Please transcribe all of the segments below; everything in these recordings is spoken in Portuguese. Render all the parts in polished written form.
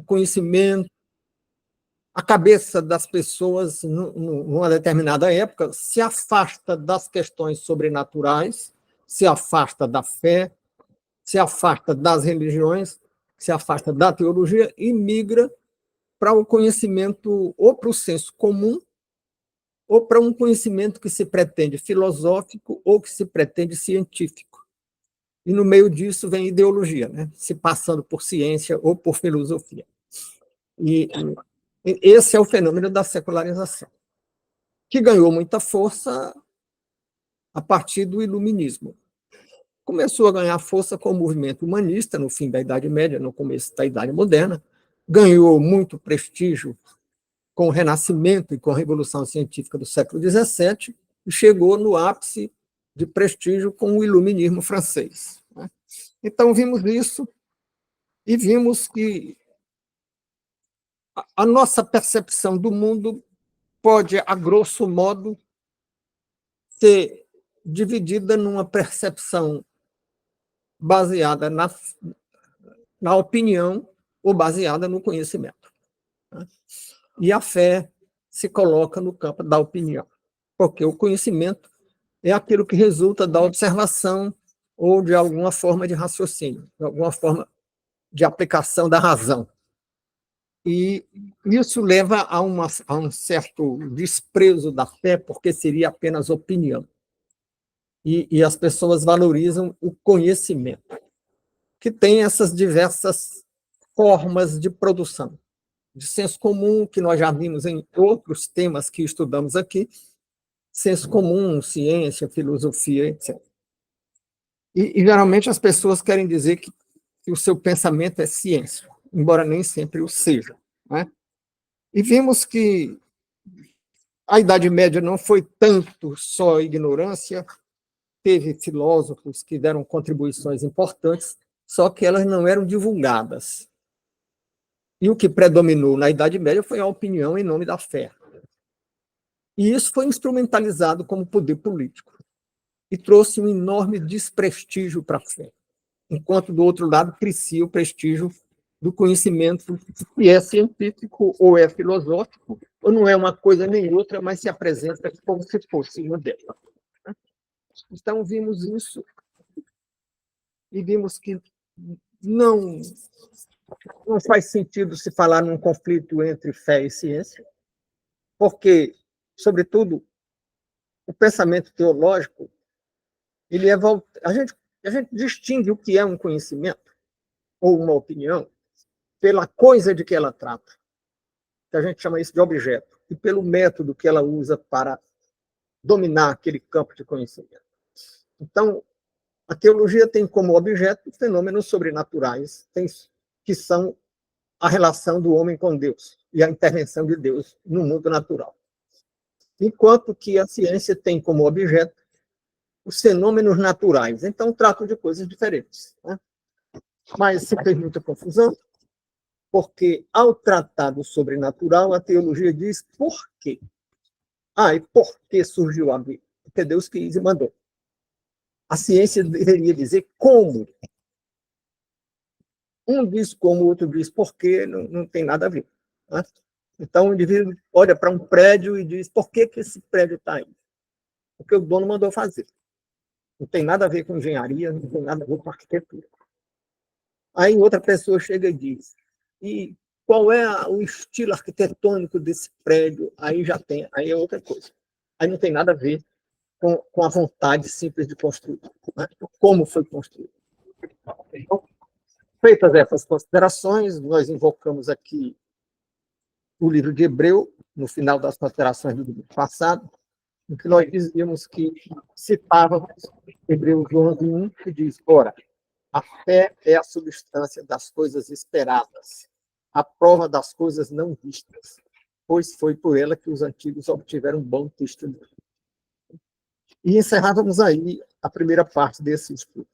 conhecimento, a cabeça das pessoas, numa determinada época, se afasta das questões sobrenaturais, se afasta da fé, se afasta das religiões, se afasta da teologia e migra para o conhecimento, ou para o senso comum, ou para um conhecimento que se pretende filosófico ou que se pretende científico. E no meio disso vem ideologia, né? Se passando por ciência ou por filosofia. E esse é o fenômeno da secularização, que ganhou muita força a partir do iluminismo. Começou a ganhar força com o movimento humanista no fim da Idade Média, no começo da Idade Moderna, ganhou muito prestígio com o Renascimento e com a Revolução Científica do século XVII, e chegou no ápice de prestígio com o iluminismo francês. Então, vimos isso e vimos que a nossa percepção do mundo pode, a grosso modo, ser dividida numa percepção baseada na opinião ou baseada no conhecimento. E a fé se coloca no campo da opinião, porque o conhecimento é aquilo que resulta da observação ou de alguma forma de raciocínio, de alguma forma de aplicação da razão. E isso leva a um certo desprezo da fé, porque seria apenas opinião. E as pessoas valorizam o conhecimento, que tem essas diversas formas de produção, de senso comum, que nós já vimos em outros temas que estudamos aqui, senso comum, ciência, filosofia, etc. E geralmente as pessoas querem dizer que o seu pensamento é ciência, embora nem sempre o seja, né? E vimos que a Idade Média não foi tanto só ignorância, teve filósofos que deram contribuições importantes, só que elas não eram divulgadas. E o que predominou na Idade Média foi a opinião em nome da fé. E isso foi instrumentalizado como poder político e trouxe um enorme desprestígio para a fé, enquanto, do outro lado, crescia o prestígio do conhecimento, que é científico ou é filosófico, ou não é uma coisa nem outra, mas se apresenta como se fosse uma delas. Então, vimos isso e vimos que não faz sentido se falar num conflito entre fé e ciência, porque, sobretudo, o pensamento teológico, ele é a gente distingue o que é um conhecimento ou uma opinião pela coisa de que ela trata, que a gente chama isso de objeto, e pelo método que ela usa para dominar aquele campo de conhecimento. Então, a teologia tem como objeto fenômenos sobrenaturais, que são a relação do homem com Deus e a intervenção de Deus no mundo natural. Enquanto que a ciência tem como objeto os fenômenos naturais. Então, tratam de coisas diferentes, né? Mas se fez muita confusão, porque, ao tratar do sobrenatural, a teologia diz por quê. E por que surgiu a Bíblia? Porque Deus quis e mandou. A ciência deveria dizer como. Um diz como, o outro diz por quê, não tem nada a ver, né? Então, o indivíduo olha para um prédio e diz por que esse prédio está aí? Porque o dono mandou fazer. Não tem nada a ver com engenharia, não tem nada a ver com arquitetura. Aí outra pessoa chega e diz, e qual é o estilo arquitetônico desse prédio? Aí é outra coisa. Aí não tem nada a ver com a vontade simples de construir, né? Como foi construído. Então, feitas essas considerações, nós invocamos aqui o livro de Hebreu, no final das considerações do domingo passado, em que nós dizíamos que citávamos Hebreus 11:1, que diz, ora, a fé é a substância das coisas esperadas, a prova das coisas não vistas, pois foi por ela que os antigos obtiveram bom testemunho. E encerrávamos aí a primeira parte desse estudo.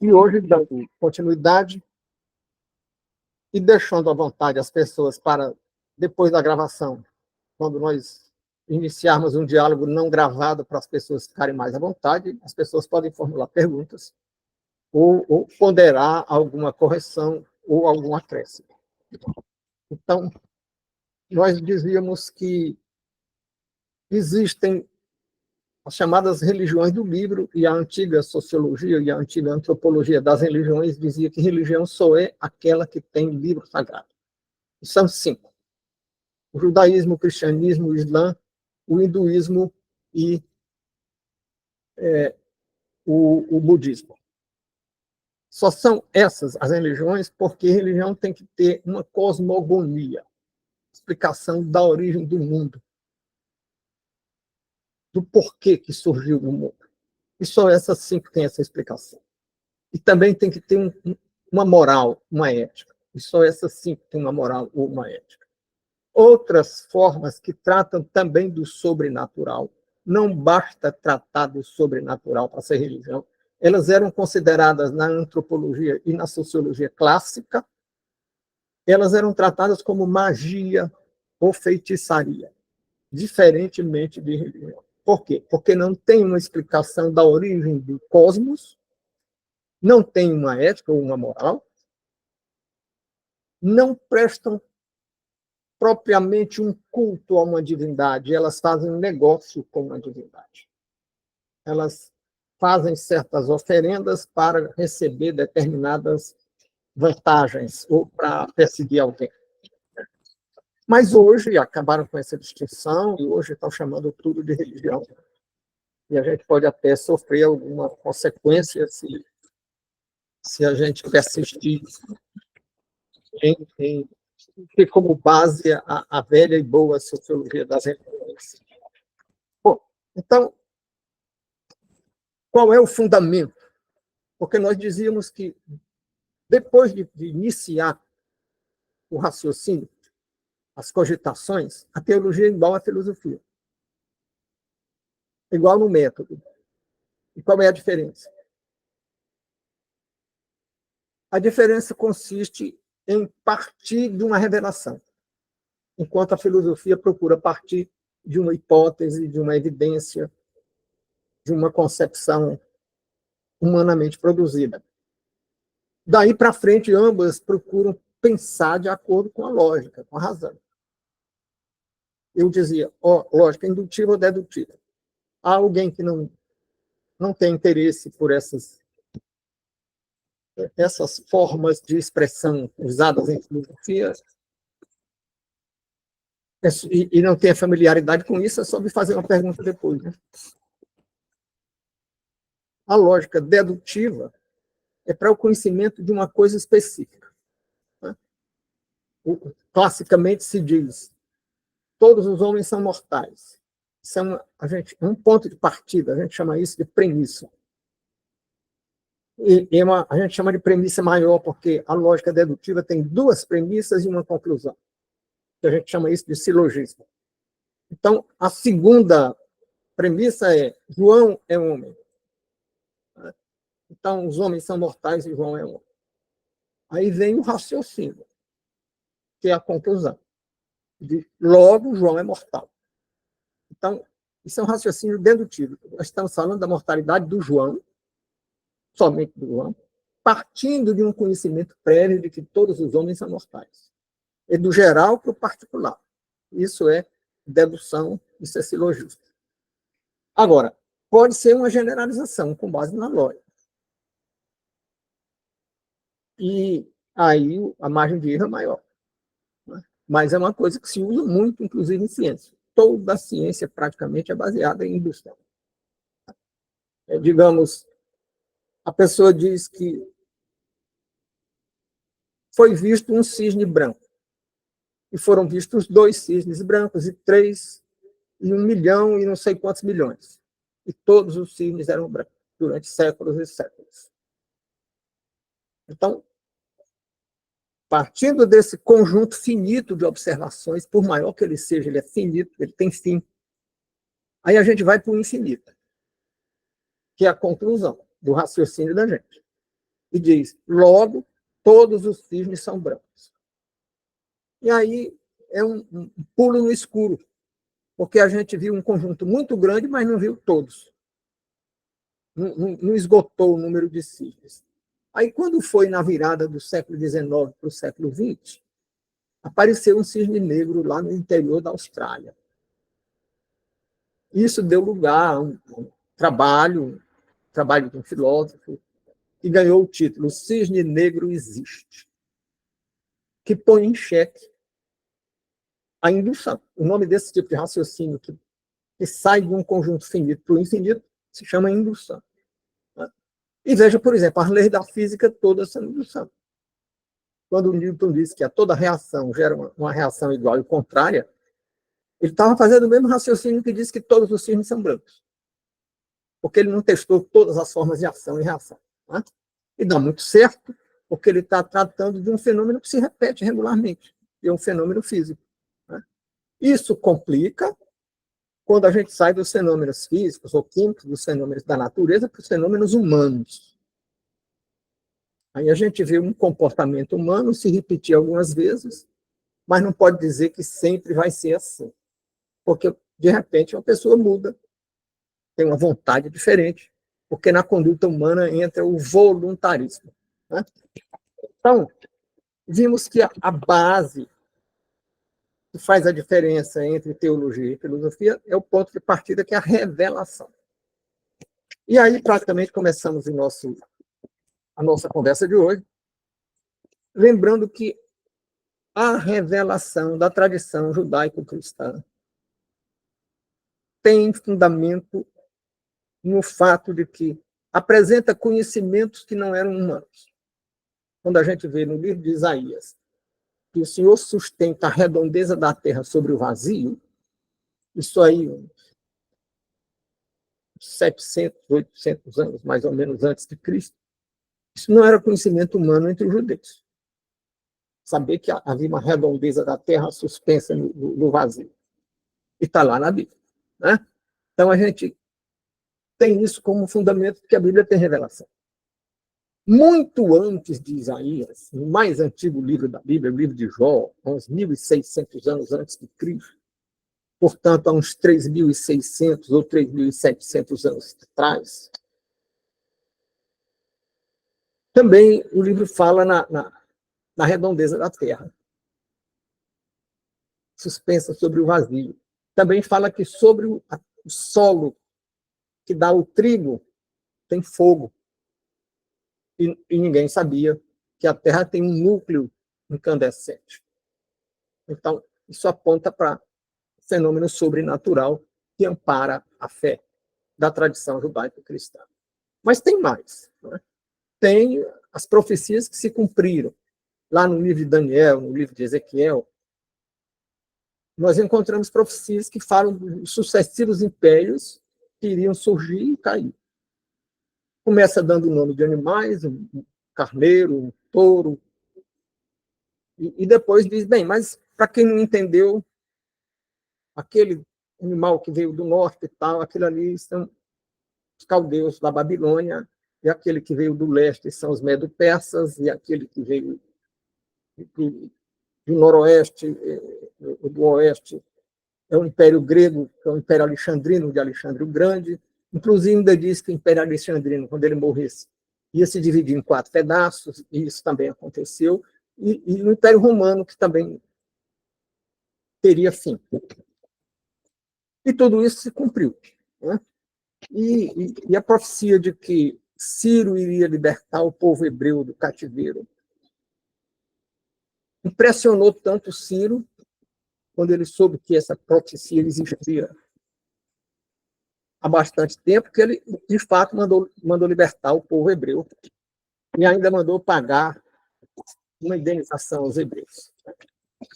E hoje, dando continuidade e deixando à vontade as pessoas para, depois da gravação, quando nós iniciarmos um diálogo não gravado para as pessoas ficarem mais à vontade, as pessoas podem formular perguntas ou ponderar alguma correção ou algum acréscimo. Então, nós dizíamos que existem as chamadas religiões do livro, e a antiga sociologia e a antiga antropologia das religiões dizia que religião só é aquela que tem livro sagrado. E são 5. O judaísmo, o cristianismo, o islã, o hinduísmo e o budismo. Só são essas as religiões porque religião tem que ter uma cosmogonia, explicação da origem do mundo, do porquê que surgiu no mundo. E só essas 5 têm essa explicação. E também tem que ter uma moral, uma ética. E só essas 5 têm uma moral ou uma ética. Outras formas que tratam também do sobrenatural, não basta tratar do sobrenatural para ser religião, elas eram consideradas na antropologia e na sociologia clássica, elas eram tratadas como magia ou feitiçaria, diferentemente de religião. Por quê? Porque não tem uma explicação da origem do cosmos, não tem uma ética ou uma moral, não prestam propriamente um culto a uma divindade, elas fazem um negócio com uma divindade. Elas fazem certas oferendas para receber determinadas vantagens ou para perseguir alguém. Mas hoje acabaram com essa distinção e hoje estão chamando tudo de religião. E a gente pode até sofrer alguma consequência se a gente persistir em ter como base a velha e boa sociologia das religiões. Bom, então, qual é o fundamento? Porque nós dizíamos que, depois de iniciar o raciocínio, as cogitações, a teologia é igual à filosofia. Igual no método. E qual é a diferença? A diferença consiste em partir de uma revelação, enquanto a filosofia procura partir de uma hipótese, de uma evidência, de uma concepção humanamente produzida. Daí para frente, ambas procuram pensar de acordo com a lógica, com a razão. Eu dizia, lógica indutiva ou dedutiva. Há alguém que não tem interesse por essas formas de expressão usadas em filosofia e não tem familiaridade com isso, é só me fazer uma pergunta depois. Né? A lógica dedutiva é para o conhecimento de uma coisa específica. Né? Classicamente se diz, todos os homens são mortais. Isso é um ponto de partida, a gente chama isso de premissa. A gente chama de premissa maior porque a lógica dedutiva tem 2 premissas e uma conclusão. A gente chama isso de silogismo. Então, a segunda premissa é João é homem. Então, os homens são mortais e João é homem. Aí vem o raciocínio, que é a conclusão. Logo, João é mortal. Então, isso é um raciocínio dedutivo. Nós estamos falando da mortalidade do João, somente do João, partindo de um conhecimento prévio de que todos os homens são mortais. É do geral para o particular. Isso é dedução, isso é silogismo. Agora, pode ser uma generalização com base na lógica. E aí a margem de erro é maior. Né? Mas é uma coisa que se usa muito, inclusive em ciência. Toda a ciência praticamente é baseada em indução. Digamos, a pessoa diz que foi visto um cisne branco. E foram vistos 2 cisnes brancos, e 3, e 1 milhão, e não sei quantos milhões. E todos os cisnes eram brancos, durante séculos e séculos. Então, partindo desse conjunto finito de observações, por maior que ele seja, ele é finito, ele tem fim. Aí a gente vai para o infinito, que é a conclusão do raciocínio da gente. E diz, logo, todos os cisnes são brancos. E aí é um pulo no escuro, porque a gente viu um conjunto muito grande, mas não viu todos. Não esgotou o número de cisnes. Aí, quando foi na virada do século XIX para o século XX, apareceu um cisne negro lá no interior da Austrália. Isso deu lugar a um trabalho de um filósofo, que ganhou o título O Cisne Negro Existe, que põe em xeque a indução. O nome desse tipo de raciocínio que sai de um conjunto finito para o infinito se chama indução. Né? E veja, por exemplo, as leis da física todas são indução. Quando o Newton disse que a toda reação gera uma reação igual e contrária, ele estava fazendo o mesmo raciocínio que disse que todos os cisnes são brancos. Porque ele não testou todas as formas de ação e reação. Né? E dá muito certo, porque ele está tratando de um fenômeno que se repete regularmente, que é um fenômeno físico. Né? Isso complica quando a gente sai dos fenômenos físicos ou químicos, dos fenômenos da natureza, para os fenômenos humanos. Aí a gente vê um comportamento humano se repetir algumas vezes, mas não pode dizer que sempre vai ser assim. Porque, de repente, uma pessoa muda, tem uma vontade diferente, porque na conduta humana entra o voluntarismo. Né? Então, vimos que a base que faz a diferença entre teologia e filosofia é o ponto de partida, que é a revelação. E aí, praticamente, começamos a nossa conversa de hoje, lembrando que a revelação da tradição judaico-cristã tem fundamento no fato de que apresenta conhecimentos que não eram humanos. Quando a gente vê no livro de Isaías que o Senhor sustenta a redondeza da terra sobre o vazio, isso aí, 700, 800 anos, mais ou menos, antes de Cristo, isso não era conhecimento humano entre os judeus. Saber que havia uma redondeza da terra suspensa no vazio. E está lá na Bíblia. Né? Então, a gente tem isso como fundamento, porque a Bíblia tem revelação. Muito antes de Isaías, no mais antigo livro da Bíblia, o livro de Jó, uns 1.600 anos antes de Cristo, portanto, há uns 3.600 ou 3.700 anos atrás, também o livro fala na redondeza da terra, suspensa sobre o vazio. Também fala que sobre o solo que dá o trigo tem fogo. E ninguém sabia que a terra tem um núcleo incandescente. Então, isso aponta para um fenômeno sobrenatural que ampara a fé da tradição judaico-cristã. Mas tem mais. Né? Tem as profecias que se cumpriram. Lá no livro de Daniel, no livro de Ezequiel, nós encontramos profecias que falam dos sucessivos impérios que iriam surgir e cair. Começa dando o nome de animais, um carneiro, um touro, e depois diz, bem, mas para quem não entendeu, aquele animal que veio do norte e tal, aquele ali são os caldeus da Babilônia, e aquele que veio do leste são os medo-persas, e aquele que veio do noroeste, do oeste, é o Império Grego, que é o Império Alexandrino, de Alexandre o Grande. Inclusive, ainda diz que o Império Alexandrino, quando ele morresse, ia se dividir em 4 pedaços, e isso também aconteceu, e o Império Romano, que também teria fim. E tudo isso se cumpriu. Né? E a profecia de que Ciro iria libertar o povo hebreu do cativeiro impressionou tanto Ciro, quando ele soube que essa profecia existia há bastante tempo, que ele, de fato, mandou libertar o povo hebreu e ainda mandou pagar uma indenização aos hebreus.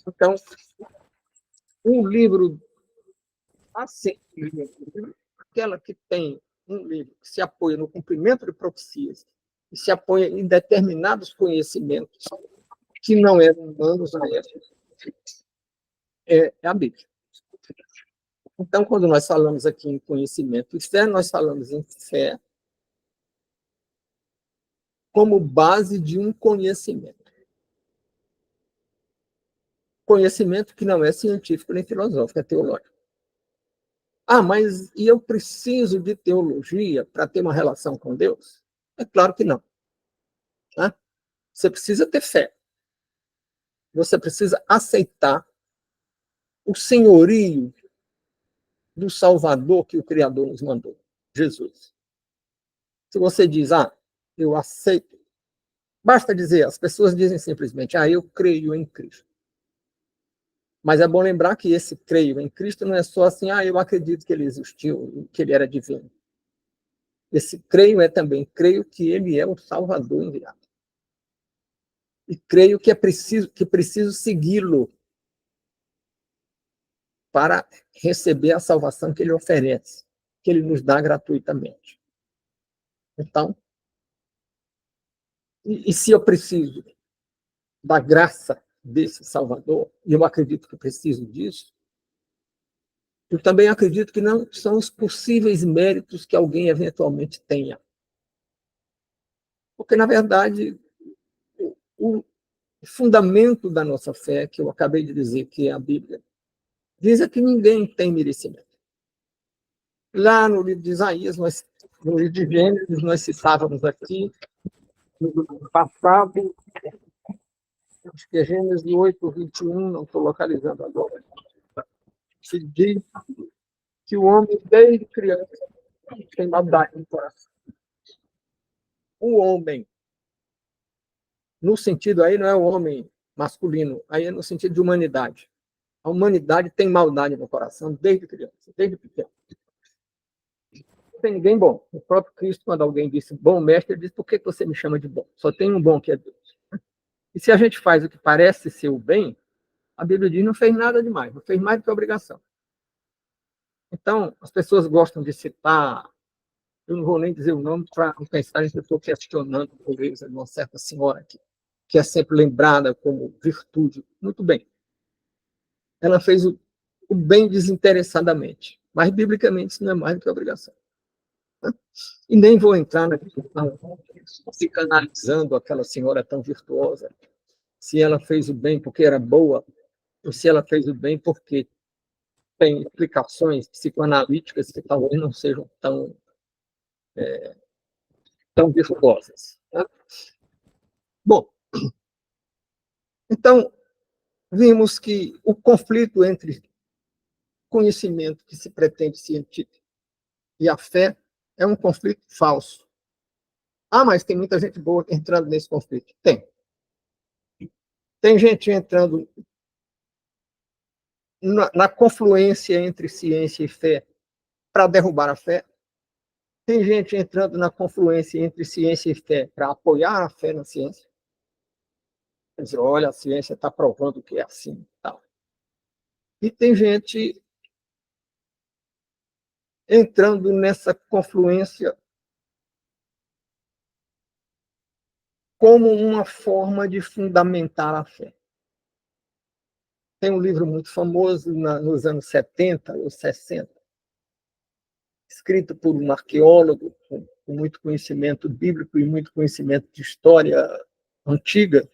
Então, um livro assim, aquela que tem um livro que se apoia no cumprimento de profecias e se apoia em determinados conhecimentos que não eram humanos na época, é a Bíblia. Então, quando nós falamos aqui em conhecimento e fé, nós falamos em fé como base de um conhecimento. Conhecimento que não é científico nem filosófico, é teológico. Ah, mas e eu preciso de teologia para ter uma relação com Deus? É claro que não. Né? Você precisa ter fé. Você precisa aceitar o senhorio do Salvador que o Criador nos mandou, Jesus. Se você diz, eu aceito, basta dizer, as pessoas dizem simplesmente, eu creio em Cristo. Mas é bom lembrar que esse creio em Cristo não é só assim, eu acredito que ele existiu, que ele era divino. Esse creio é também, creio que ele é o Salvador enviado. E creio que preciso segui-lo para receber a salvação que ele oferece, que ele nos dá gratuitamente. Então, e se eu preciso da graça desse Salvador, e eu acredito que preciso disso, eu também acredito que não são os possíveis méritos que alguém eventualmente tenha. Porque, na verdade, o fundamento da nossa fé, que eu acabei de dizer, que é a Bíblia, diz que ninguém tem merecimento. Lá no livro de Isaías, no livro de Gênesis, nós citávamos aqui, no passado, acho que é Gênesis 8, 21, não estou localizando agora, se diz que o homem, desde criança, tem maldade no coração. O homem, no sentido aí, não é o homem masculino, aí é no sentido de humanidade. A humanidade tem maldade no coração desde criança, desde pequeno. Não tem ninguém bom. O próprio Cristo, quando alguém disse bom mestre, ele disse, por que você me chama de bom? Só tem um bom que é Deus. E se a gente faz o que parece ser o bem, a Bíblia diz, não fez nada demais, não fez mais do que a obrigação. Então, as pessoas gostam de citar, eu não vou nem dizer o nome para não pensar que eu estou questionando a beleza de uma certa senhora aqui, que é sempre lembrada como virtude. Muito bem. Ela fez o bem desinteressadamente, mas, biblicamente, isso não é mais do que obrigação. E nem vou entrar na questão psicanalizando aquela senhora tão virtuosa, se ela fez o bem porque era boa, ou se ela fez o bem porque tem explicações psicoanalíticas que talvez não sejam tão virtuosas. Né? Bom, então, vimos que o conflito entre conhecimento que se pretende científico e a fé é um conflito falso. Mas tem muita gente boa entrando nesse conflito. Tem gente entrando na confluência entre ciência e fé para derrubar a fé. Tem gente entrando na confluência entre ciência e fé para apoiar a fé na ciência. Quer dizer, olha, a ciência está provando que é assim. Tal. E tem gente entrando nessa confluência como uma forma de fundamentar a fé. Tem um livro muito famoso nos anos 70 ou 60, escrito por um arqueólogo com muito conhecimento bíblico e muito conhecimento de história antiga,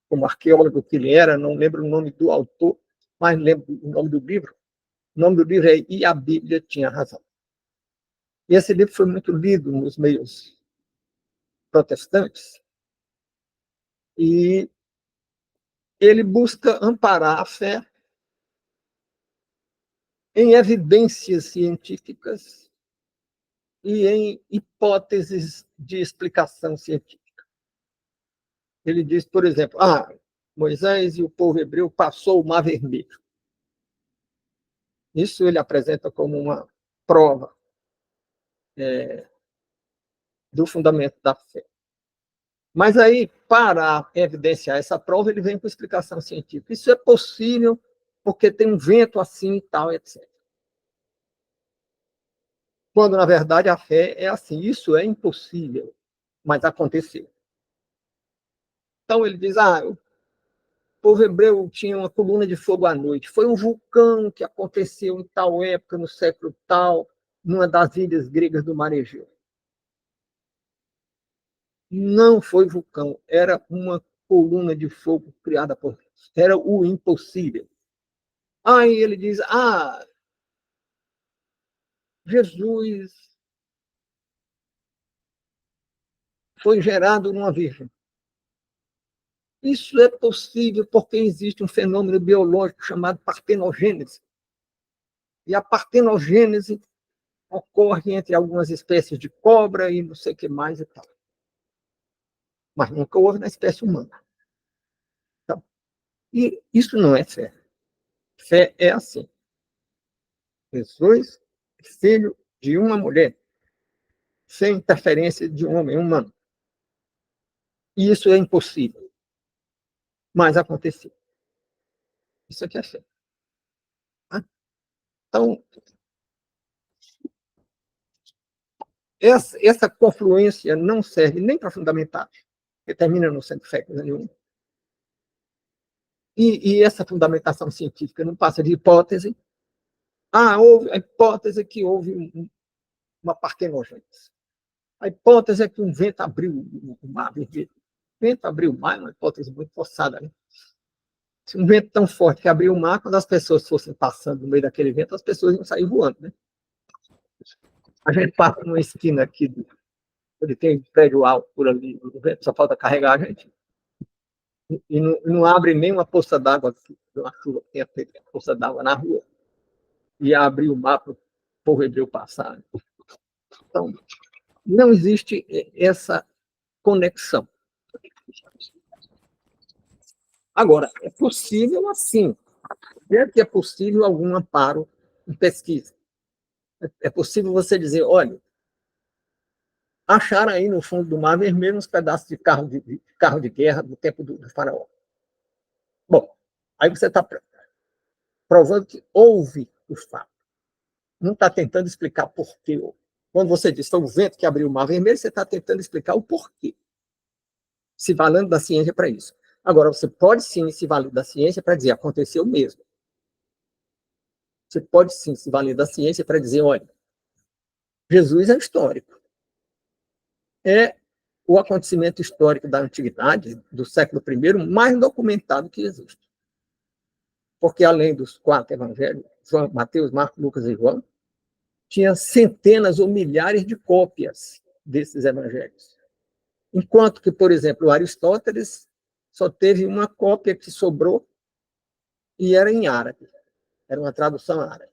como arqueólogo que ele era, não lembro o nome do autor, mas lembro o nome do livro. O nome do livro é E a Bíblia Tinha Razão. E esse livro foi muito lido nos meios protestantes, e ele busca amparar a fé em evidências científicas e em hipóteses de explicação científica. Ele diz, por exemplo, Moisés e o povo hebreu passou o Mar Vermelho. Isso ele apresenta como uma prova do fundamento da fé. Mas aí, para evidenciar essa prova, ele vem com explicação científica. Isso é possível porque tem um vento assim e tal, etc. Quando, na verdade, a fé é assim. Isso é impossível, mas aconteceu. Então, ele diz, o povo hebreu tinha uma coluna de fogo à noite. Foi um vulcão que aconteceu em tal época, no século tal, numa das ilhas gregas do Mar Egeu. Não foi vulcão, era uma coluna de fogo criada por Deus. Era o impossível. Aí ele diz, Jesus foi gerado numa virgem. Isso é possível porque existe um fenômeno biológico chamado partenogênese. E a partenogênese ocorre entre algumas espécies de cobra e não sei o que mais e tal. Mas nunca houve na espécie humana. Então, e isso não é fé. Fé é assim. Jesus, filho de uma mulher, sem interferência de um homem humano. E isso é impossível. Mas aconteceu. Isso aqui é fé. Então, essa confluência não serve nem para fundamentar, que termina não sendo fé coisa nenhuma. E essa fundamentação científica não passa de hipótese. Houve a hipótese que houve uma partenogênese. A hipótese é que um vento abriu o mar vermelho. O vento abriu o mar é uma hipótese muito forçada, né? Se um vento tão forte que abriu o mar, quando as pessoas fossem passando no meio daquele vento, as pessoas iam sair voando, né? A gente passa numa esquina aqui, onde tem um prédio alto por ali, o vento só falta carregar a gente. E não abre nem uma poça d'água, uma chuva que tenha feito uma poça d'água na rua, e abrir o mar para o povo hebreu passar. Então, não existe essa conexão. Agora, é possível assim, é que é possível algum amparo em pesquisa. É possível você dizer, olha, acharam aí no fundo do Mar Vermelho uns pedaços de carro de guerra do tempo do faraó. Bom, aí você está provando que houve o fato. Não está tentando explicar por quê. Quando você diz foi o vento que abriu o Mar Vermelho, você está tentando explicar o porquê, se valendo da ciência para isso. Agora, você pode sim se valer da ciência para dizer aconteceu mesmo. Você pode sim se valer da ciência para dizer, olha, Jesus é histórico. É o acontecimento histórico da antiguidade, do século I, mais documentado que existe. Porque além dos 4 evangelhos, João, Mateus, Marcos, Lucas e João, tinha centenas ou milhares de cópias desses evangelhos. Enquanto que, por exemplo, Aristóteles só teve uma cópia que sobrou e era em árabe. Era uma tradução árabe.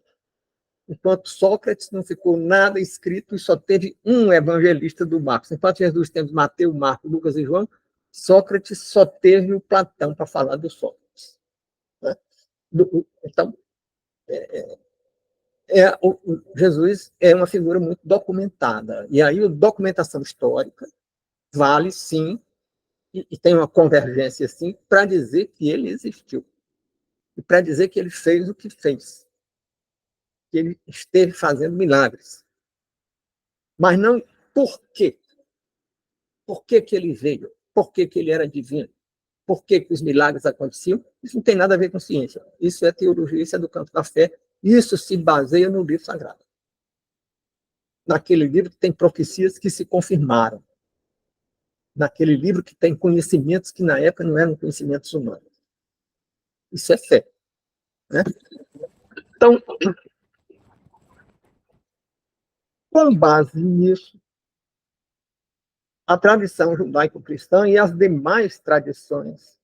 Enquanto Sócrates não ficou nada escrito e só teve um evangelista do Marcos. Enquanto Jesus teve Mateus, Marcos, Lucas e João, Sócrates só teve o Platão para falar do Sócrates. Então, Jesus é uma figura muito documentada. E aí a documentação histórica vale, sim, e tem uma convergência, sim, para dizer que ele existiu. E para dizer que ele fez o que fez. Que ele esteve fazendo milagres. Mas não por quê. Por que ele veio? Por que ele era divino? Por que os milagres aconteciam? Isso não tem nada a ver com ciência. Isso é teologia, isso é do campo da fé. Isso se baseia no livro sagrado. Naquele livro que tem profecias que se confirmaram. Naquele livro que tem conhecimentos que na época não eram conhecimentos humanos. Isso é fé. Né? Então, com base nisso, a tradição judaico-cristã e as demais tradições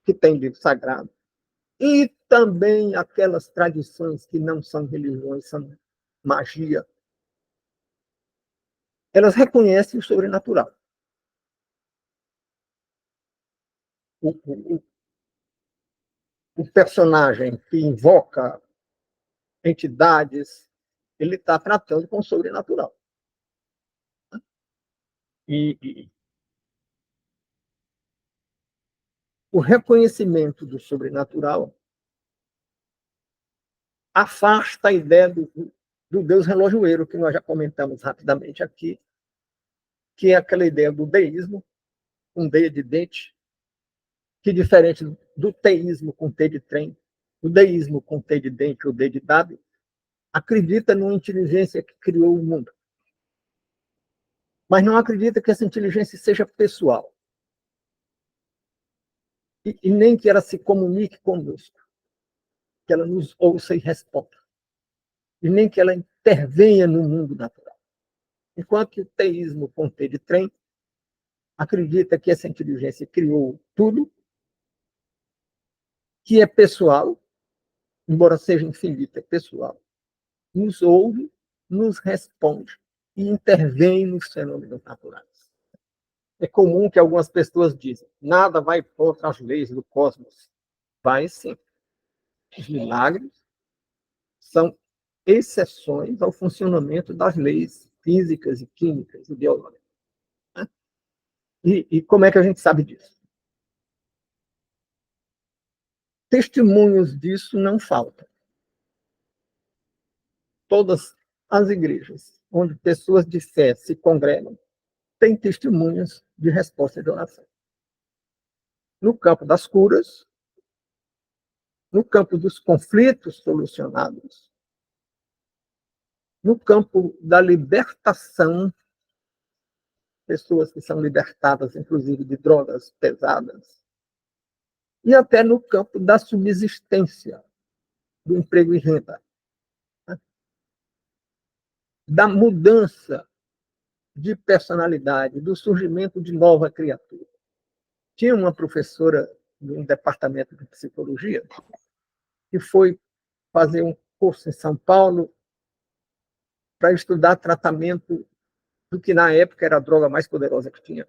que têm livro sagrado, e também aquelas tradições que não são religiões, são magia, elas reconhecem o sobrenatural. O, o personagem que invoca entidades, ele está tratando com o sobrenatural. E o reconhecimento do sobrenatural afasta a ideia do Deus relojoeiro, que nós já comentamos rapidamente aqui, que é aquela ideia do deísmo, um D de dente, que diferente do teísmo com T de trem, o deísmo com T de dente, o D de dado, acredita numa inteligência que criou o mundo. Mas não acredita que essa inteligência seja pessoal. E nem que ela se comunique conosco. Que ela nos ouça e responda. E nem que ela intervenha no mundo natural. Enquanto que o teísmo com T de trem acredita que essa inteligência criou tudo, que é pessoal, embora seja infinita, é pessoal, nos ouve, nos responde e intervém nos fenômenos naturais. É comum que algumas pessoas dizem, nada vai contra as leis do cosmos. Vai sim. Os milagres são exceções ao funcionamento das leis físicas e químicas e biológicas. E como é que a gente sabe disso? Testemunhos disso não faltam. Todas as igrejas onde pessoas de fé se congregam têm testemunhos de resposta de oração. No campo das curas, no campo dos conflitos solucionados, no campo da libertação, pessoas que são libertadas, inclusive, de drogas pesadas, e até no campo da subsistência, do emprego e renda, né? Da mudança de personalidade, do surgimento de nova criatura. Tinha uma professora de um departamento de psicologia que foi fazer um curso em São Paulo para estudar tratamento do que na época era a droga mais poderosa que tinha,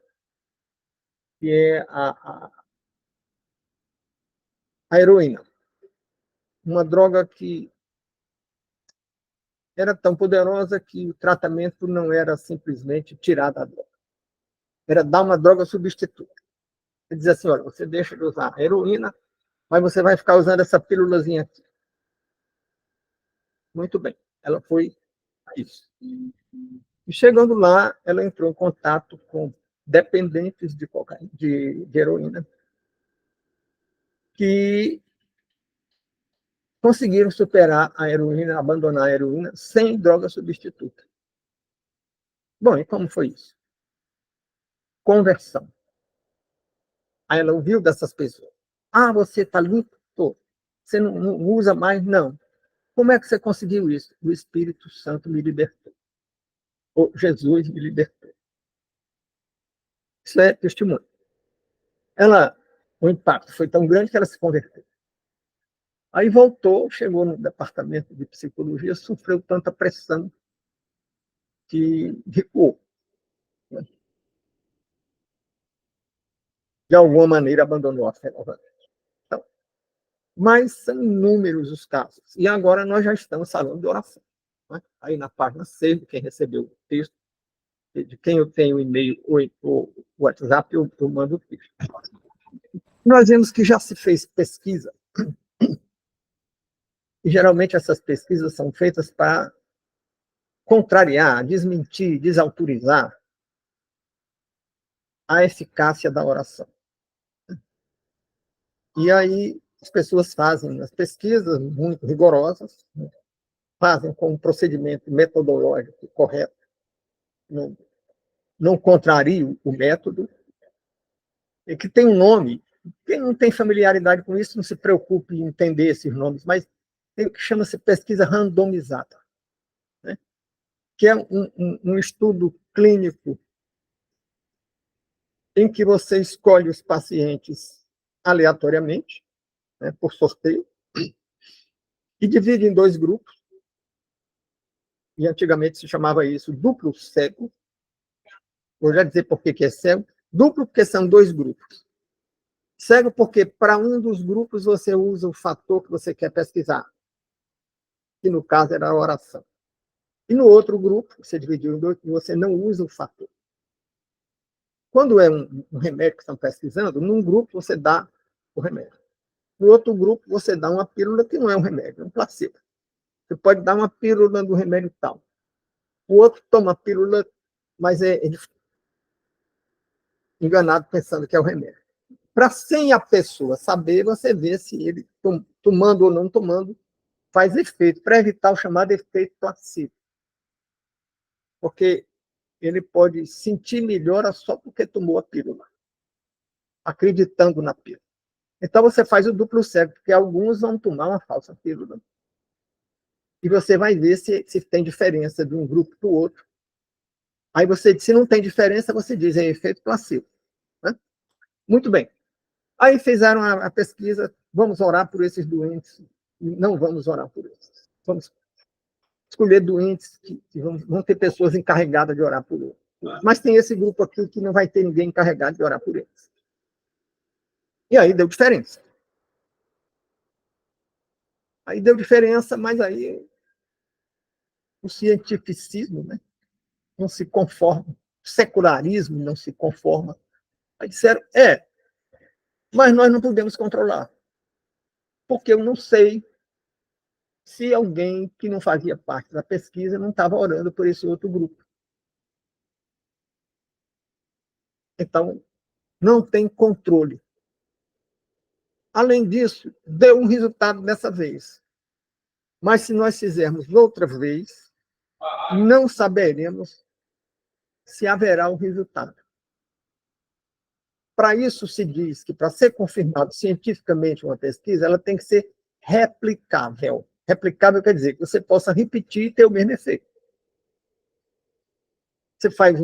que é a heroína. Uma droga que era tão poderosa que o tratamento não era simplesmente tirar da droga, era dar uma droga substituta. Ele diz assim, olha, você deixa de usar a heroína, mas você vai ficar usando essa pílulazinha aqui. Muito bem, ela foi isso. E chegando lá, ela entrou em contato com dependentes de cocaína, de heroína, que conseguiram superar a heroína, abandonar a heroína, sem droga substituta. Bom, e como foi isso? Conversão. Aí ela ouviu dessas pessoas. Ah, você está limpo? Tô. Você não usa mais? Não. Como é que você conseguiu isso? O Espírito Santo me libertou. Ou Jesus me libertou. Isso é testemunho. O impacto foi tão grande que ela se converteu. Aí voltou, chegou no departamento de psicologia, sofreu tanta pressão que recuou. Né? De alguma maneira abandonou a fé novamente. Então, mas são inúmeros os casos. E agora nós já estamos falando de oração. Né? Aí na página 6, quem recebeu o texto, de quem eu tenho o e-mail ou o WhatsApp, eu mando o texto. Nós vemos que já se fez pesquisa, e geralmente essas pesquisas são feitas para contrariar, desmentir, desautorizar a eficácia da oração. E aí as pessoas fazem as pesquisas muito rigorosas, né? Fazem com um procedimento metodológico correto, não contraria o método, e que tem um nome. Quem não tem familiaridade com isso, não se preocupe em entender esses nomes, mas tem o que chama-se pesquisa randomizada, né? Que é um estudo clínico em que você escolhe os pacientes aleatoriamente, né, por sorteio, e divide em dois grupos, e antigamente se chamava isso duplo cego. Vou já dizer por que é cego. Duplo porque são dois grupos. Cego porque para um dos grupos você usa o fator que você quer pesquisar, que no caso era a oração. E no outro grupo, você dividiu em dois, você não usa o fator. Quando é um remédio que estão pesquisando, num grupo você dá o remédio. No outro grupo você dá uma pílula que não é um remédio, é um placebo. Você pode dar uma pílula do remédio tal. O outro toma a pílula, mas é enganado pensando que é o remédio. Para sem a pessoa saber, você vê se ele, tomando ou não tomando, faz efeito, para evitar o chamado efeito placebo. Porque ele pode sentir melhora só porque tomou a pílula, acreditando na pílula. Então você faz o duplo cego, porque alguns vão tomar uma falsa pílula. E você vai ver se tem diferença de um grupo para o outro. Aí você, se não tem diferença, você diz, é efeito placebo. Muito bem. Aí fizeram a pesquisa, vamos orar por esses doentes. Não vamos orar por eles. Vamos escolher doentes que vão ter pessoas encarregadas de orar por eles. Mas tem esse grupo aqui que não vai ter ninguém encarregado de orar por eles. E aí deu diferença. Aí deu diferença, mas aí o cientificismo, né, não se conforma, o secularismo não se conforma. Aí disseram, mas nós não podemos controlar, porque eu não sei se alguém que não fazia parte da pesquisa não estava orando por esse outro grupo. Então, não tem controle. Além disso, deu um resultado dessa vez. Mas se nós fizermos outra vez, não saberemos se haverá um resultado. Para isso se diz que, para ser confirmado cientificamente uma pesquisa, ela tem que ser replicável. Replicável quer dizer que você possa repetir e ter o mesmo efeito. Você faz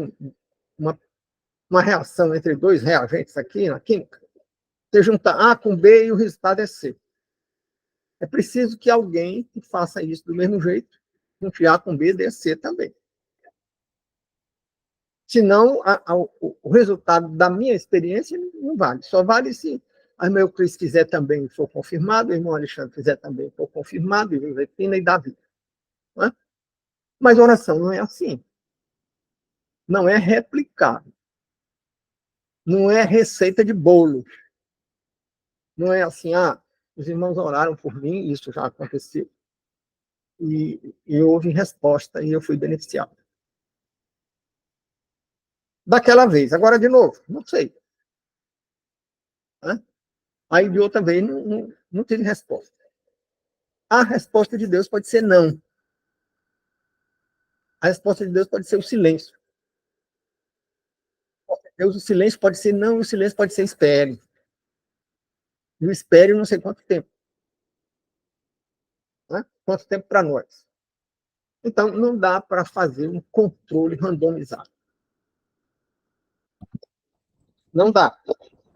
uma reação entre dois reagentes aqui na química, você junta A com B e o resultado é C. É preciso que alguém que faça isso do mesmo jeito, junte A com B, dê C também. Senão, o resultado da minha experiência não vale. Só vale se a irmã Euclides quiser também for confirmado, o irmão Alexandre quiser também for confirmado, e Josefina e Davi. Não é? Mas oração não é assim. Não é replicável. Não é receita de bolo. Não é assim, os irmãos oraram por mim, isso já aconteceu. E houve resposta e eu fui beneficiado. Daquela vez. Agora, de novo, não sei. Né? Aí, de outra vez, não teve resposta. A resposta de Deus pode ser não. A resposta de Deus pode ser o silêncio. Deus, o silêncio pode ser não, e o silêncio pode ser espere. E o espere não sei quanto tempo. Né? Quanto tempo para nós. Então, não dá para fazer um controle randomizado. Não dá.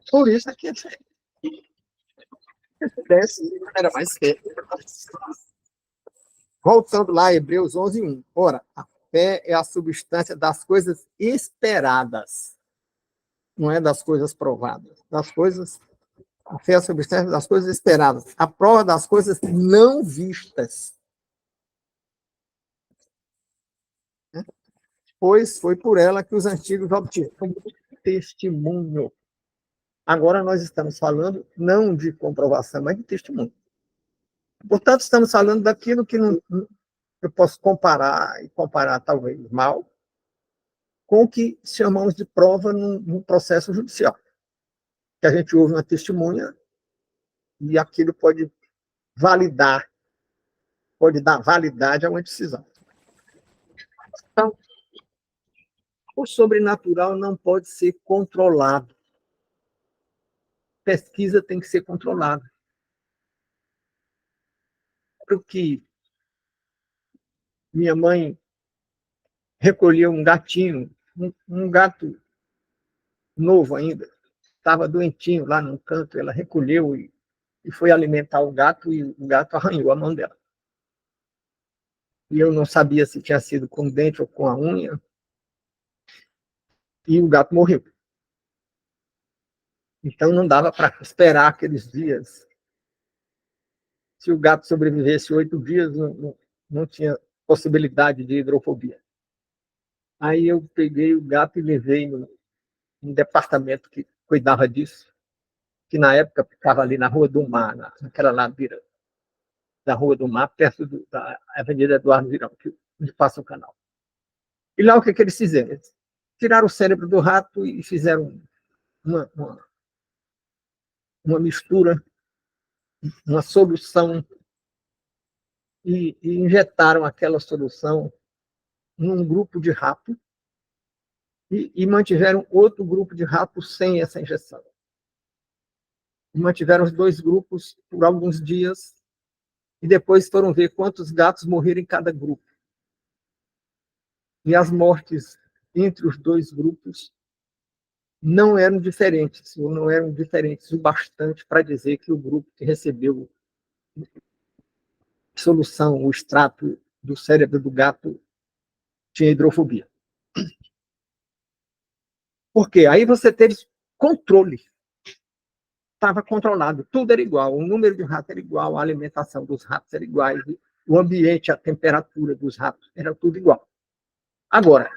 Por isso é que era mais certo. Voltando lá, Hebreus 11:1. Ora, a fé é a substância das coisas esperadas, não é das coisas provadas. Das coisas, a fé é a substância das coisas esperadas, a prova das coisas não vistas. Pois foi por ela que os antigos obtiveram testemunho. Agora nós estamos falando não de comprovação, mas de testemunho. Portanto, estamos falando daquilo que não, eu posso comparar, e comparar talvez mal, com o que chamamos de prova num processo judicial. Que a gente ouve uma testemunha e aquilo pode validar, pode dar validade a uma decisão. Então, o sobrenatural não pode ser controlado. Pesquisa tem que ser controlada. Porque minha mãe recolheu um gatinho, um gato novo ainda, estava doentinho lá num canto, ela recolheu e foi alimentar o gato e o gato arranhou a mão dela. E eu não sabia se tinha sido com o dente ou com a unha, e o gato morreu. Então não dava para esperar aqueles dias. Se o gato sobrevivesse 8 dias, não tinha possibilidade de hidrofobia. Aí eu peguei o gato e levei no departamento que cuidava disso, que na época ficava ali na Rua do Mar, naquela ladeira da Rua do Mar, perto da Avenida Eduardo Virão, onde passa o canal. E lá o que eles fizeram? Eles tiraram o cérebro do rato e fizeram uma mistura, uma solução, e injetaram aquela solução num grupo de rato e mantiveram outro grupo de ratos sem essa injeção. E mantiveram os dois grupos por alguns dias e depois foram ver quantos gatos morreram em cada grupo. E as mortes entre os dois grupos não eram diferentes, ou não eram diferentes o bastante para dizer que o grupo que recebeu solução, o extrato do cérebro do gato, tinha hidrofobia. Por quê? Aí você teve controle. Estava controlado, tudo era igual, o número de ratos era igual, a alimentação dos ratos era igual, o ambiente, a temperatura dos ratos, era tudo igual. Agora,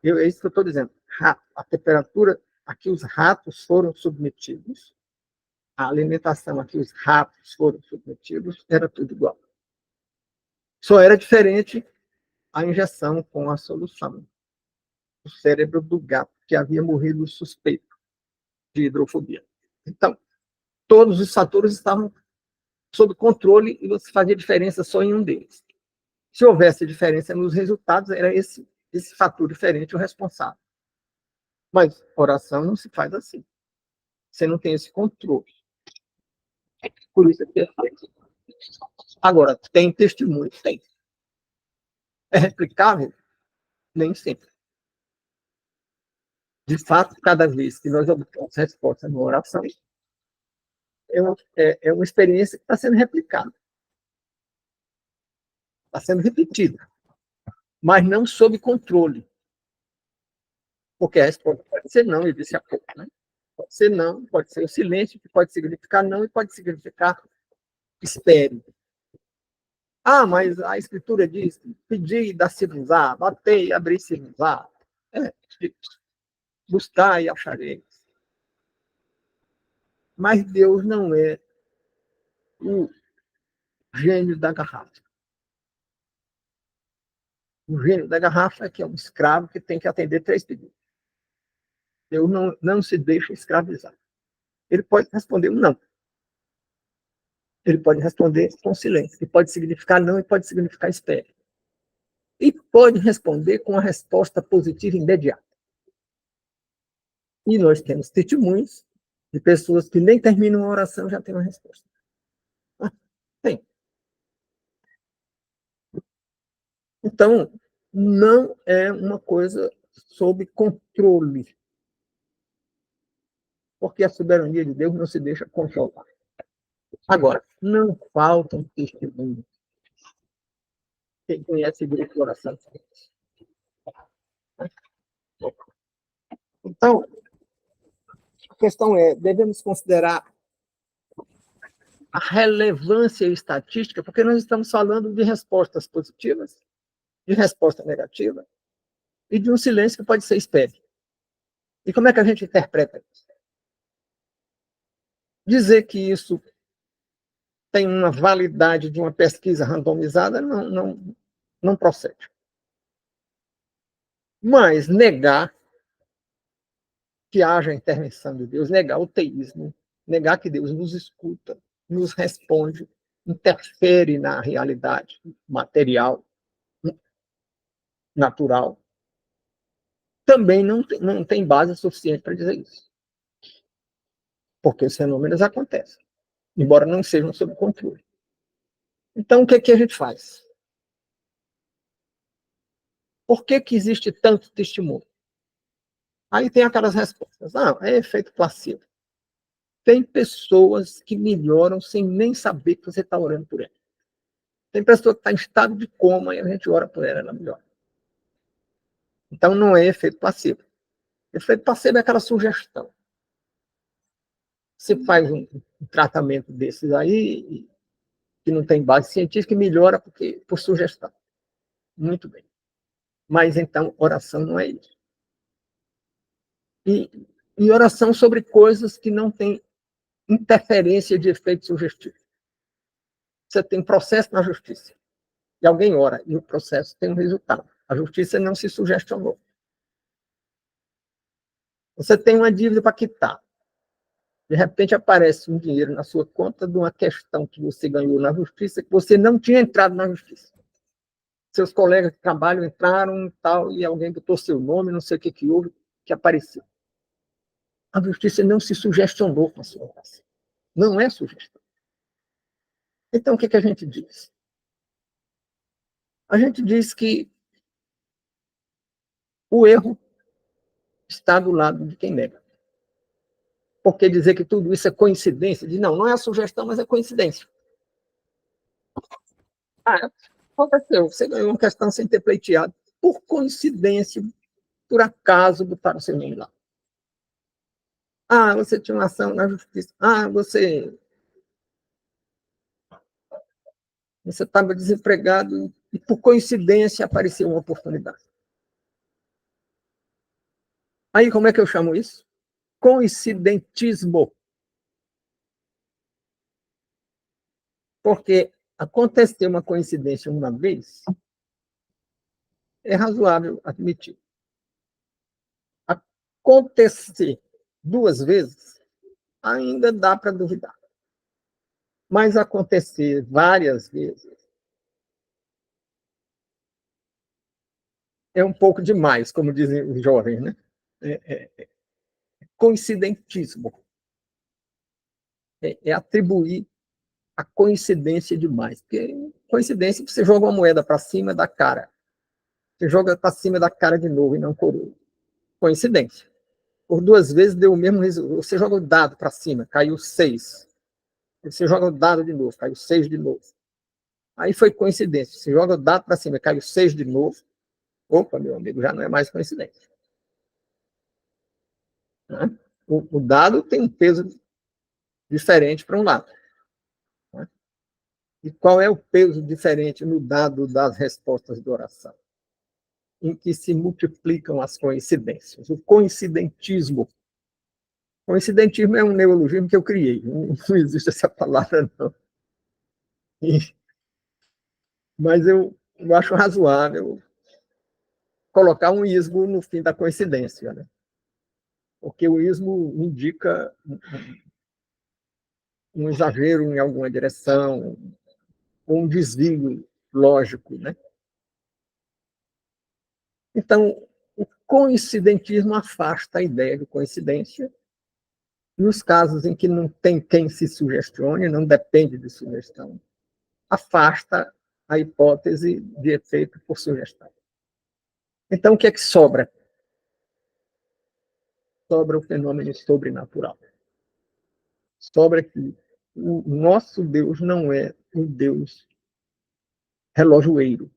é isso que eu estou dizendo, a temperatura a que os ratos foram submetidos, a alimentação a que os ratos foram submetidos, era tudo igual. Só era diferente a injeção com a solução. O cérebro do gato, que havia morrido suspeito de hidrofobia. Então, todos os fatores estavam sob controle e você fazia diferença só em um deles. Se houvesse diferença nos resultados, era esse fator diferente o responsável. Mas oração não se faz assim. Você não tem esse controle. Por isso é perfeito. Agora, tem testemunho? Tem. É replicável? Nem sempre. De fato, cada vez que nós obtemos resposta numa oração, é uma experiência que está sendo replicada. Está sendo repetida. Mas não sob controle. Porque a resposta pode ser não, eu disse há pouco. Né? Pode ser não, pode ser o silêncio, que pode significar não e pode significar espere. Ah, mas a Escritura diz: pedi e dá-se-vos-á, batei e abri-se-vos-á. Buscar e achareis. Mas Deus não é o gênio da garrafa. O gênio da garrafa é que é um escravo que tem que atender 3 pedidos. Deus não se deixa escravizar. Ele pode responder um não. Ele pode responder com silêncio, que pode significar não e pode significar espere. E pode responder com a resposta positiva imediata. E nós temos testemunhos de pessoas que nem terminam a oração já têm uma resposta. Tem. Então, não é uma coisa sob controle. Porque a soberania de Deus não se deixa controlar. Agora, não faltam testemunhos. Quem conhece o grupo de oração. Então, a questão é, devemos considerar a relevância estatística, porque nós estamos falando de respostas positivas, de resposta negativa, e de um silêncio que pode ser espere. E como é que a gente interpreta isso? Dizer que isso tem uma validade de uma pesquisa randomizada não procede. Mas negar que haja intervenção de Deus, negar o teísmo, negar que Deus nos escuta, nos responde, interfere na realidade material, natural, também não tem base suficiente para dizer isso. Porque os fenômenos acontecem, embora não sejam sob controle. Então, o que, que a gente faz? Por que, que existe tanto testemunho? Aí tem aquelas respostas. Ah, é efeito placebo. Tem pessoas que melhoram sem nem saber que você está orando por ela. Tem pessoa que está em estado de coma e a gente ora por ela, ela melhora. Então, não é efeito placebo. Efeito placebo é aquela sugestão. Você faz um tratamento desses aí, que não tem base científica, e melhora por sugestão. Muito bem. Mas, então, oração não é isso. E oração sobre coisas que não têm interferência de efeito sugestivo. Você tem processo na justiça. E alguém ora, e o processo tem um resultado. A justiça não se sugestionou. Você tem uma dívida para quitar. De repente aparece um dinheiro na sua conta de uma questão que você ganhou na justiça, que você não tinha entrado na justiça. Seus colegas de trabalho entraram tal, e alguém botou seu nome, não sei o que houve, que apareceu. A justiça não se sugestionou com a sua oração. Não é sugestão. Então, o que a gente diz? A gente diz que o erro está do lado de quem nega. Porque dizer que tudo isso é coincidência? Não, não é a sugestão, mas é coincidência. Aconteceu, você ganhou uma questão sem ter pleiteado. Por coincidência, por acaso, botaram seu nome lá. Você tinha uma ação na justiça. Você estava desempregado e, por coincidência, apareceu uma oportunidade. Aí, como é que eu chamo isso? Coincidentismo. Porque acontecer uma coincidência uma vez é razoável admitir. Acontecer 2 vezes ainda dá para duvidar. Mas acontecer várias vezes é um pouco demais, como dizem os jovens, né? Coincidentismo. É atribuir a coincidência demais. Porque coincidência, você joga uma moeda para cima da cara. Você joga para cima da cara de novo e não coroa. Coincidência. Por 2 vezes deu o mesmo resultado. Você joga o dado para cima, caiu 6. Você joga o dado de novo, caiu 6 de novo. Aí foi coincidência. Você joga o dado para cima, caiu 6 de novo. Opa, meu amigo, já não é mais coincidência. Né? O dado tem um peso diferente para um lado. Né? E qual é o peso diferente no dado das respostas de oração? Em que se multiplicam as coincidências. O coincidentismo. Coincidentismo é um neologismo que eu criei. Não existe essa palavra, não. Mas eu acho razoável colocar um ismo no fim da coincidência, né? Porque o ismo indica um exagero em alguma direção, ou um desvio lógico, né? Então, o coincidentismo afasta a ideia de coincidência. Nos casos em que não tem quem se sugestione, não depende de sugestão, afasta a hipótese de efeito por sugestão. Então, o que é que sobra? Sobra o fenômeno sobrenatural. Sobra que o nosso Deus não é um Deus relojoeiro.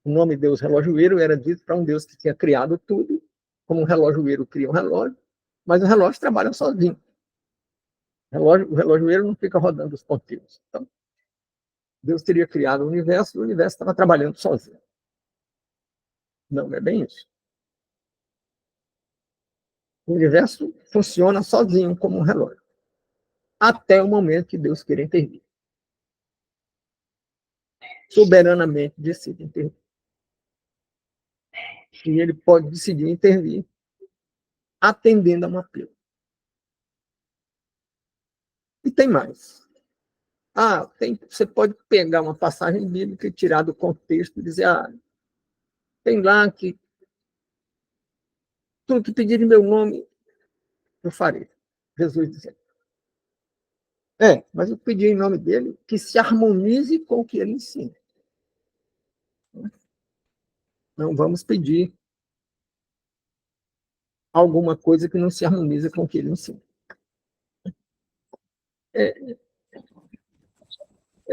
O nome Deus relojoeiro era dito para um Deus que tinha criado tudo, como um relojoeiro cria um relógio, mas o relógio trabalha sozinho. O relojoeiro não fica rodando os pontinhos. Então, Deus teria criado o universo e o universo estava trabalhando sozinho. Não é bem isso. O universo funciona sozinho como um relógio, até o momento que Deus queira intervir. Soberanamente decide intervir. E ele pode decidir intervir atendendo a um apelo. E tem mais. Você pode pegar uma passagem bíblica e tirar do contexto e dizer, tem lá que tudo que pedir em meu nome, eu farei. Jesus dizendo. Mas eu pedi em nome dele que se harmonize com o que ele ensina. Não vamos pedir alguma coisa que não se harmoniza com o que ele ensina. É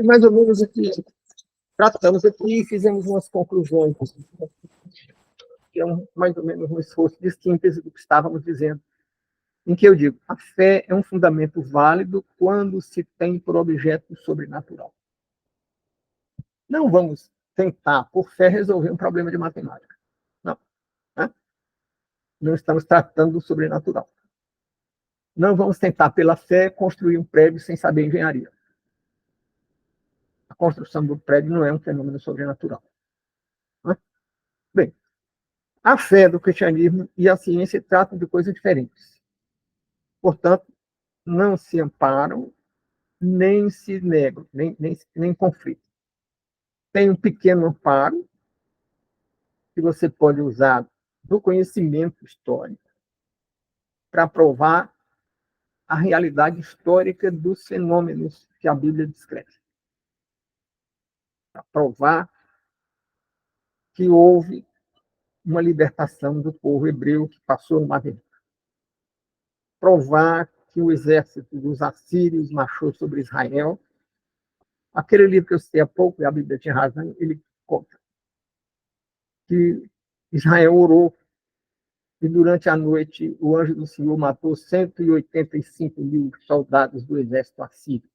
mais ou menos o que tratamos aqui e fizemos umas conclusões, que é mais ou menos um esforço de síntese do que estávamos dizendo, em que eu digo, a fé é um fundamento válido quando se tem por objeto o sobrenatural. Não vamos tentar, por fé, resolver um problema de matemática. Não. Né? Não estamos tratando do sobrenatural. Não vamos tentar, pela fé, construir um prédio sem saber engenharia. A construção do prédio não é um fenômeno sobrenatural. Né? Bem, a fé do cristianismo e a ciência tratam de coisas diferentes. Portanto, não se amparam, nem se negam, nem conflitam. Tem um pequeno amparo que você pode usar do conhecimento histórico para provar a realidade histórica dos fenômenos que a Bíblia descreve. Para provar que houve uma libertação do povo hebreu que passou no Mar Vermelho. Provar que o exército dos assírios marchou sobre Israel. Aquele livro que eu citei há pouco, e a Bíblia tinha razão, ele conta que Israel orou e durante a noite o anjo do Senhor matou 185 mil soldados do exército assírio.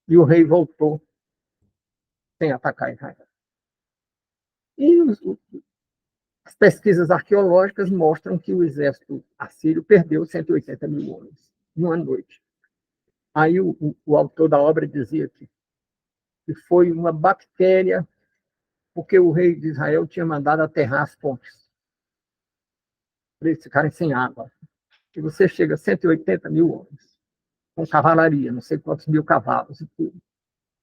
E o rei voltou sem atacar Israel. E as pesquisas arqueológicas mostram que o exército assírio perdeu 180 mil homens numa noite. Aí o autor da obra dizia que foi uma bactéria, porque o rei de Israel tinha mandado aterrar as pontes, para eles ficarem sem água. E você chega a 180 mil homens, com cavalaria, não sei quantos mil cavalos e tudo.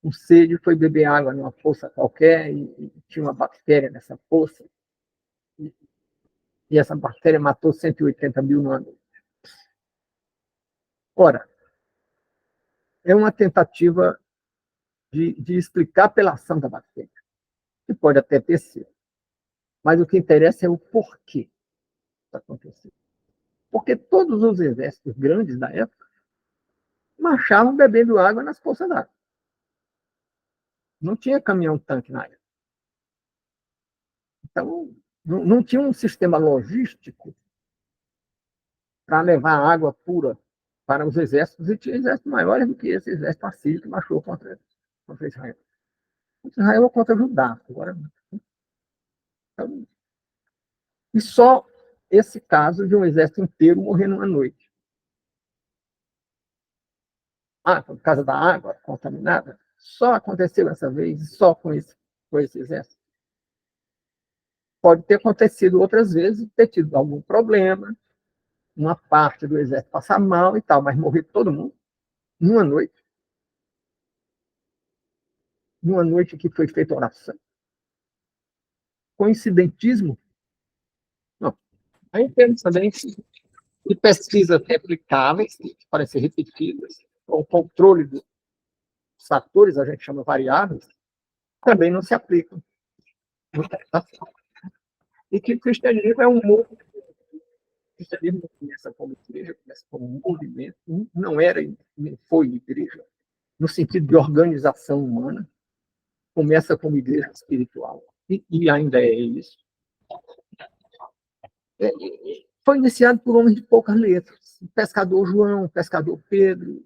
O sede foi beber água numa poça qualquer e tinha uma bactéria nessa poça. E essa bactéria matou 180 mil no ano. Ora, é uma tentativa de explicar pela ação da bactéria, que pode até ter sido. Mas o que interessa é o porquê isso aconteceu. Porque todos os exércitos grandes da época marchavam bebendo água nas poças d'água. Não tinha caminhão-tanque na época. Então, não tinha um sistema logístico para levar água pura para os exércitos, e tinha exércitos maiores do que esse exército assírio que marchou contra Israel. Contra Israel ou contra Judá. Agora, então, e só esse caso de um exército inteiro morrer numa noite. Por causa da água contaminada, só aconteceu essa vez, só com esse exército. Pode ter acontecido outras vezes, ter tido algum problema, uma parte do exército passar mal e tal, mas morrer todo mundo numa noite que foi feita oração. Coincidentismo? Não. Aí temos também de pesquisas replicáveis, que podem ser repetidas, o controle dos fatores, a gente chama variáveis, também não se aplicam. E que o cristianismo é um mundo. O cristianismo não começa como igreja, começa como um movimento, não era nem foi igreja, no sentido de organização humana, começa como igreja espiritual, e ainda é isso. Foi iniciado por homens de poucas letras, o pescador João, o pescador Pedro,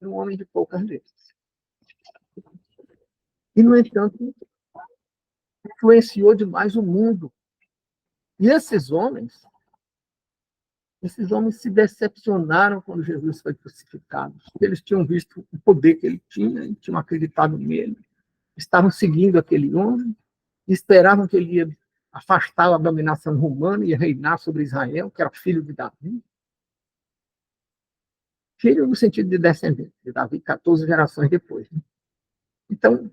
um homem de poucas letras. E, no entanto, influenciou demais o mundo. E esses homens se decepcionaram quando Jesus foi crucificado. Eles tinham visto o poder que ele tinha, e tinham acreditado nele, estavam seguindo aquele homem, e esperavam que ele ia afastar a dominação romana e reinar sobre Israel, que era filho de Davi. Filho no sentido de descendente de Davi, 14 gerações depois. Então,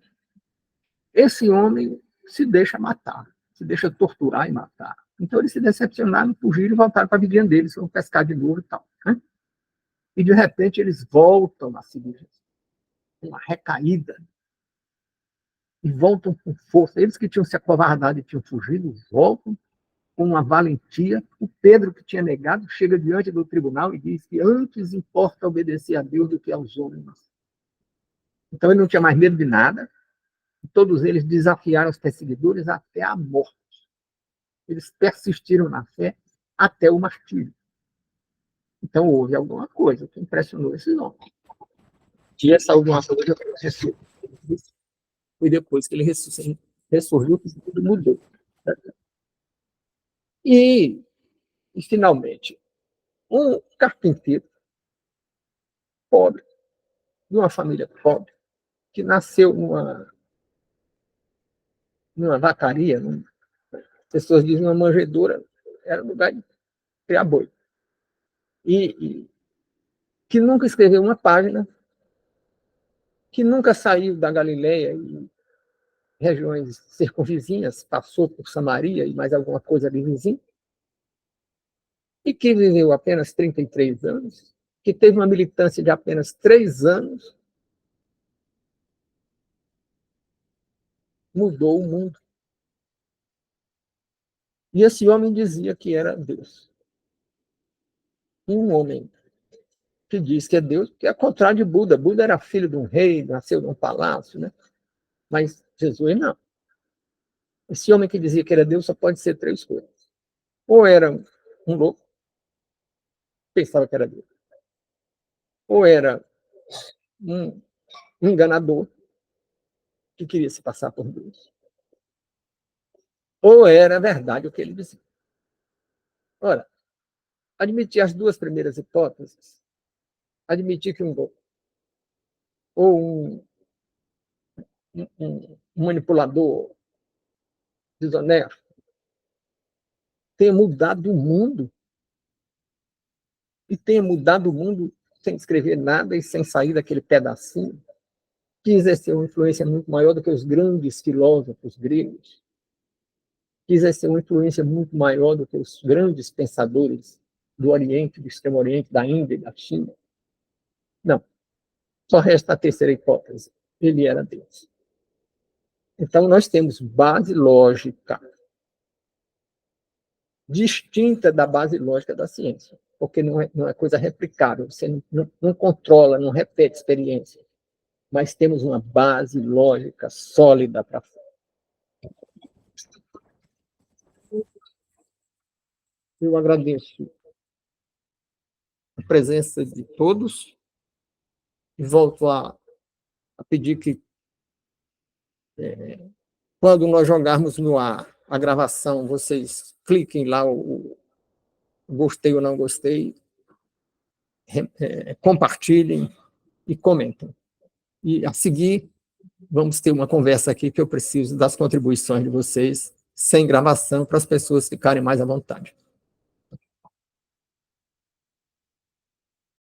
esse homem se deixa matar, se deixa torturar e matar. Então, eles se decepcionaram, fugiram e voltaram para a vidinha deles, foram pescar de novo e tal. Né? E, de repente, eles voltam a seguir Jesus. Uma recaída. E voltam com força. Eles que tinham se acovardado e tinham fugido, voltam com uma valentia. O Pedro, que tinha negado, chega diante do tribunal e diz que antes importa obedecer a Deus do que aos homens. Então, ele não tinha mais medo de nada. Todos eles desafiaram os perseguidores até a morte. Eles persistiram na fé até o martírio. Então, houve alguma coisa que impressionou esses homens. E essa alguma coisa foi depois que ele ressurgiu, que tudo mudou. E finalmente, um carpinteiro pobre, de uma família pobre, que nasceu numa vacaria, pessoas dizem uma manjedoura, era lugar de criar boi. E que nunca escreveu uma página, que nunca saiu da Galileia e regiões circunvizinhas, passou por Samaria e mais alguma coisa ali vizinho, e que viveu apenas 33 anos, que teve uma militância de apenas 3 anos, mudou o mundo. E esse homem dizia que era Deus. Um homem que diz que é Deus, que é contrário de Buda. Buda era filho de um rei, nasceu num palácio, né? Mas Jesus não. Esse homem que dizia que era Deus só pode ser três coisas. Ou era um louco, pensava que era Deus. Ou era um enganador, que queria se passar por Deus. Ou era verdade o que ele dizia. Ora, admitir as duas primeiras hipóteses, admitir que um louco ou um manipulador desonesto tenha mudado o mundo, e tenha mudado o mundo sem escrever nada e sem sair daquele pedacinho, que exerceu uma influência muito maior do que os grandes filósofos gregos, que exerceu uma influência muito maior do que os grandes pensadores do Oriente, do Extremo Oriente, da Índia e da China. Não. Só resta a terceira hipótese. Ele era Deus. Então, nós temos base lógica distinta da base lógica da ciência, porque não é coisa replicável, você não controla, não repete experiência, mas temos uma base lógica sólida para fora. Eu agradeço a presença de todos e volto a pedir que, quando nós jogarmos no ar a gravação, vocês cliquem lá o gostei ou não gostei, compartilhem e comentem. E, a seguir, vamos ter uma conversa aqui que eu preciso das contribuições de vocês, sem gravação, para as pessoas ficarem mais à vontade.